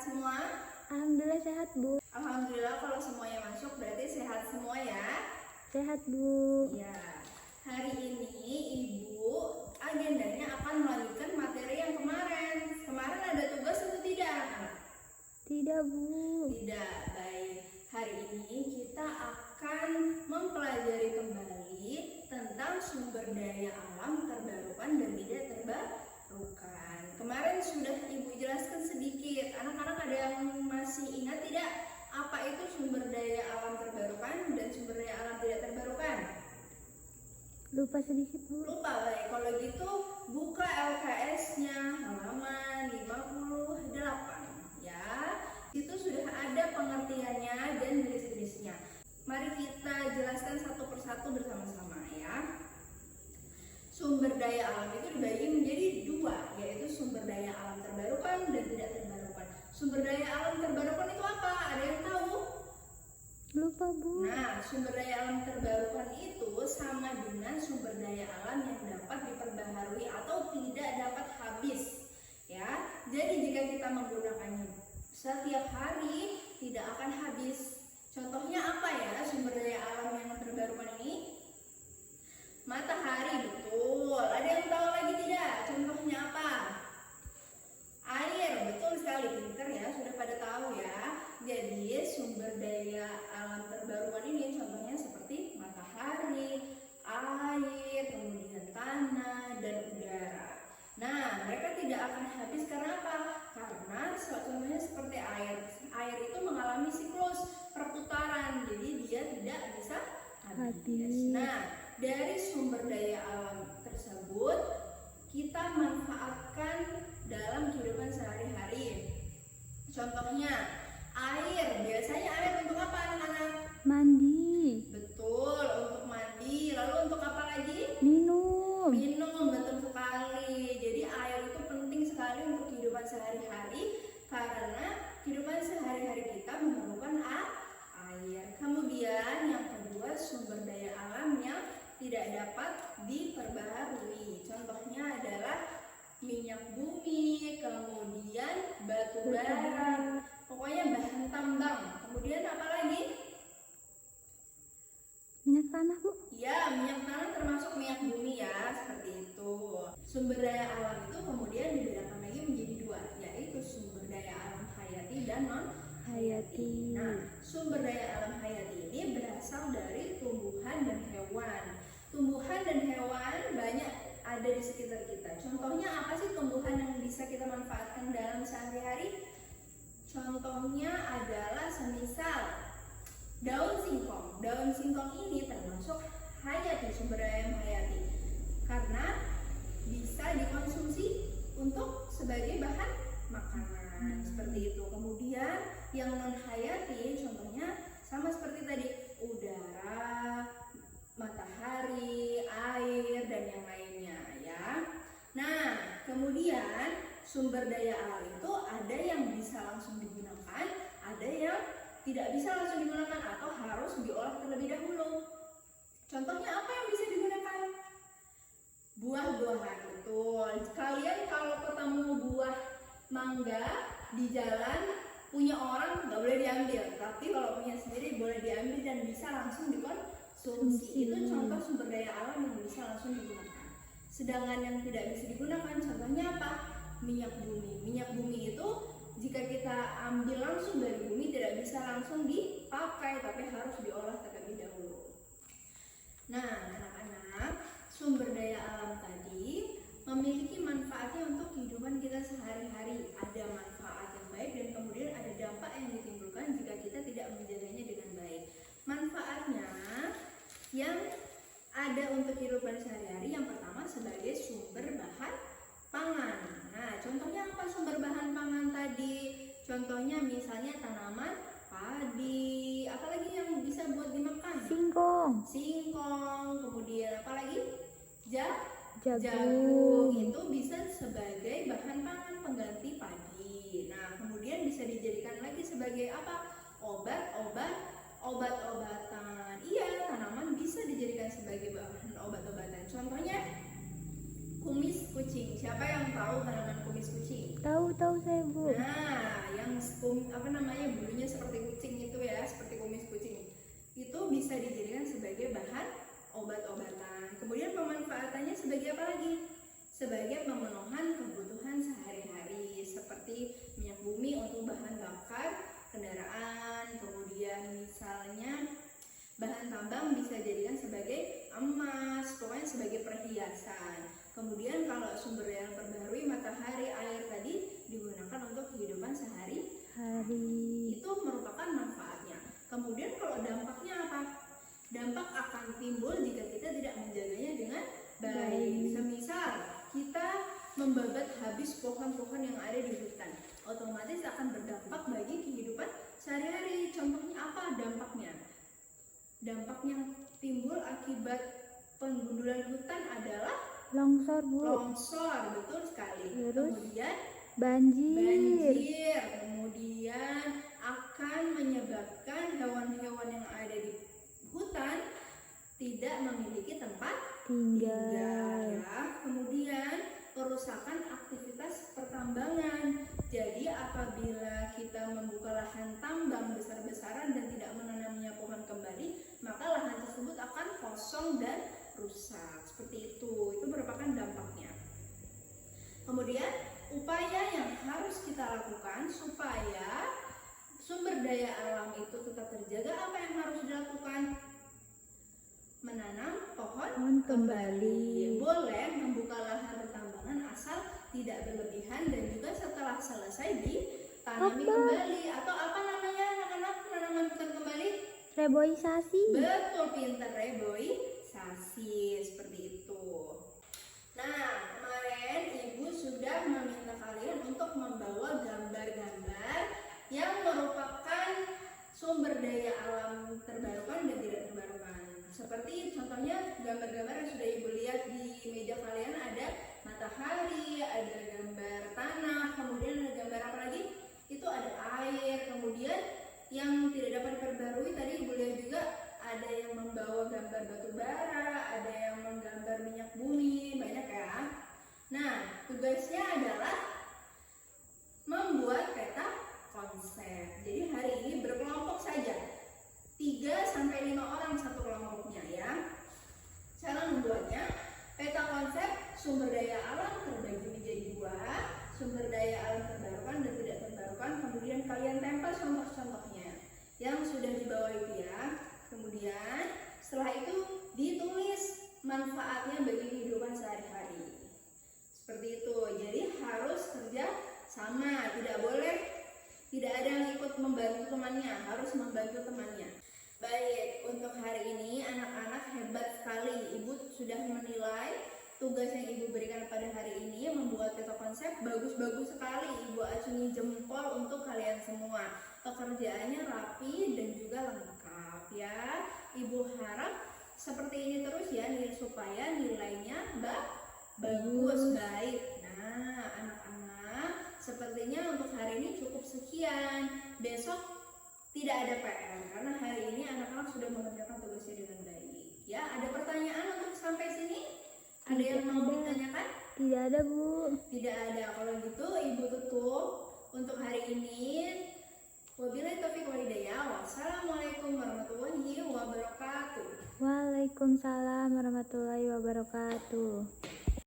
semua? Alhamdulillah sehat, Bu. Alhamdulillah kalau semuanya masuk berarti sehat semua ya. Sehat, Bu. Ya, hari ini Ibu agendanya akan melanjutkan materi yang kemarin. Kemarin ada tugas atau tidak? Tidak, Bu. Tidak, baik. Hari ini kita akan mempelajari kembali tentang sumber daya alam terbarukan dan tidak terbarukan. Kemarin sudah Ibu jelaskan sedikit. Anak-anak ada yang masih ingat tidak? Apa itu sumber daya alam terbarukan dan sumber daya alam tidak terbarukan? Lupa sedikit, Bu. Lupa, baik. Kalau gitu buka LKS-nya halaman 58 ya. Itu sudah ada pengertiannya dan jenis-jenisnya. Mari kita jelaskan satu persatu bersama-sama ya. Sumber daya alam itu dibagi menjadi dua, yaitu sumber daya alam terbarukan dan tidak terbarukan. Sumber daya alam terbarukan itu apa? Ada yang tahu? Lupa, Bu. Nah, sumber daya alam terbarukan itu sama dengan sumber daya alam yang dapat diperbaharui atau tidak dapat habis. Ya, jadi jika kita menggunakannya setiap hari tidak akan habis. Contohnya apa ya sumber daya alam yang terbarukan ini? Matahari, betul. Ada yang tahu lagi tidak? Contohnya apa? Air, betul sekali. Pintar ya, sudah pada tahu ya. Jadi sumber daya alam terbarukan ini contohnya seperti matahari, air, kemudian tanah, dan udara. Nah, mereka tidak akan habis karena apa? Karena contohnya seperti air. Air itu mengalami siklus perputaran, jadi dia tidak bisa habis. Nah, dari sumber daya alam tersebut kita manfaatkan dalam kehidupan sehari-hari. Contohnya air. Biasanya air untuk apa anak-anak? Mandi. Betul, untuk mandi. Lalu untuk apa lagi? Minum. Minum, betul sekali. Jadi air itu penting sekali untuk kehidupan sehari-hari karena kehidupan sehari-hari kita memerlukan air. Kemudian yang kedua, sumber daya alam yang tidak dapat diperbaharui. Contohnya adalah minyak bumi, kemudian batu bara, pokoknya bahan tambang. Kemudian apa lagi? Minyak tanah, Bu. Ya, minyak tanah termasuk minyak bumi ya, seperti itu. Sumber daya alam itu kemudian dibedakan lagi menjadi dua, yaitu sumber daya alam hayati dan non hayati. Nah, sumber daya alam hayati ini berasal dari tumbuhan dan hewan. Tumbuhan dan hewan banyak ada di sekitar kita. Contohnya apa sih tumbuhan yang bisa kita manfaatkan dalam sehari-hari? Contohnya adalah semisal daun singkong. Daun singkong ini termasuk hayati, sumber daya hayati, karena bisa dikonsumsi untuk sebagai bahan makanan seperti itu. Kemudian yang non hayati contohnya sama seperti tadi, udara, matahari, air, dan yang lainnya ya. Nah, kemudian sumber daya alam itu ada yang bisa langsung digunakan, ada yang tidak bisa langsung digunakan atau harus diolah terlebih dahulu. Contohnya apa yang bisa digunakan? Buah-buahan, betul. Kalian kalau ketemu buah mangga di jalan punya orang nggak boleh diambil, tapi kalau punya sendiri boleh diambil dan bisa langsung dikonsumsi. Itu contoh sumber daya alam yang bisa langsung digunakan. Sedangkan yang tidak bisa digunakan contohnya apa? Minyak bumi. Minyak bumi itu jika kita ambil langsung dari bumi tidak bisa langsung dipakai, tapi harus diolah terlebih dahulu. Nah, anak-anak, sumber daya alam tadi memiliki manfaatnya untuk kehidupan kita sehari-hari. Ada manfaat yang baik dan kemudian ada dampak yang ditimbulkan jika kita tidak menjaganya dengan baik. Manfaatnya yang ada untuk kehidupan sehari-hari, yang pertama sebagai sumber bahan pangan. Nah, contohnya apa sumber bahan pangan tadi? Contohnya misalnya tanaman padi, apalagi yang bisa buat dimakan? Singkong. Singkong, kemudian apalagi? Jagung. Itu bisa sebagai bahan pangan pengganti padi. Nah, kemudian bisa dijadikan lagi sebagai apa? Obat-obatan. Iya, tanaman bisa dijadikan sebagai bahan obat-obatan. Contohnya kumis kucing. Siapa yang tahu tanaman kumis kucing? Tahu saya, Bu. Nah, yang bulunya seperti kucing itu ya, seperti kumis kucing. Itu bisa dijadikan sebagai bahan obat-obatan. Kemudian pemanfaatannya sebagai apa lagi? Sebagai pemenuhan kebutuhan sehari-hari seperti minyak bumi untuk bahan bakar kendaraan, kemudian misalnya bahan tambang bisa dijadikan sebagai emas, pokoknya sebagai perhiasan. Kemudian kalau sumber daya alam terbarukan, matahari, air tadi digunakan untuk kehidupan sehari-hari. Itu merupakan manfaatnya. Kemudian kalau dampaknya apa? Dampak akan timbul jika kita tidak menjaganya dengan baik. Semisal kita membabat habis pohon-pohon yang ada di hutan, otomatis akan berdampak bagi kehidupan sehari-hari. Contohnya apa dampaknya? Dampak yang timbul akibat penggundulan hutan adalah Longsor, Bu. longsor, betul sekali. Terus? Kemudian Banjir. kemudian akan menyebabkan hewan-hewan yang ada di hutan tidak memiliki tempat tinggal ya. Kemudian perusakan aktivitas pertambangan. Jadi apabila kita membuka lahan tambang besar-besaran dan tidak menanamnya pohon kembali, maka lahan tersebut akan kosong dan rusak. Seperti itu merupakan dampaknya. Kemudian upaya yang harus kita lakukan supaya sumber daya alam itu tetap terjaga, apa yang harus dilakukan? Menanam pohon kembali. Boleh membuka lahan pertambangan asal tidak berlebihan dan juga setelah selesai ditanami kembali. Atau apa namanya anak-anak penanaman hutan kembali? Reboisasi. Betul, pintar, reboisasi, seperti itu. Nah, kemarin Ibu sudah meminta kalian untuk membawa gambar-gambar yang merupakan sumber daya alam terbarukan dan tidak terbarukan. Seperti contohnya gambar-gambar yang sudah Ibu lihat di meja kalian, ada matahari, ada gambar tanah, kemudian ada gambar apa lagi? Itu ada air. Kemudian yang tidak dapat diperbarui tadi Ibu lihat juga ada yang membawa gambar batu bara, ada yang menggambar minyak bumi, banyak ya. Nah, tugasnya adalah membuat peta konsep. Jadi hari ini berkelompok saja, 3-5 orang satu kelompoknya ya. Cara membuatnya, peta konsep sumber daya alam terbagi menjadi 2, sumber daya alam terbarukan dan tidak terbarukan. Kemudian kalian tempel contoh-contohnya yang sudah di bawah itu ya. Kemudian setelah itu ditulis manfaatnya bagi kehidupan sehari-hari. Seperti itu. Jadi harus kerja sama, tidak boleh tidak ada yang ikut membantu temannya, harus membantu temannya. Baik, untuk hari ini anak-anak hebat sekali. Ibu sudah menilai tugas yang Ibu berikan pada hari ini membuat peta konsep bagus-bagus sekali. Ibu acungi jempol untuk kalian semua. Pekerjaannya rapi dan juga lengkap ya. Ibu harap seperti ini terus ya, supaya nilainya bagus, baik. Nah, anak-anak, sepertinya untuk hari ini cukup sekian. Besok tidak ada PR karena hari ini anak-anak sudah mengerjakan tugasnya dengan baik. Ya, ada pertanyaan untuk sampai sini? Ada yang mau ditanyakan? Tidak ada, Bu. Tidak ada. Kalau gitu Ibu tutup untuk hari ini. Wabillahi taufiq wal hidayah. Wassalamualaikum warahmatullahi wabarakatuh. Waalaikumsalam warahmatullahi wabarakatuh.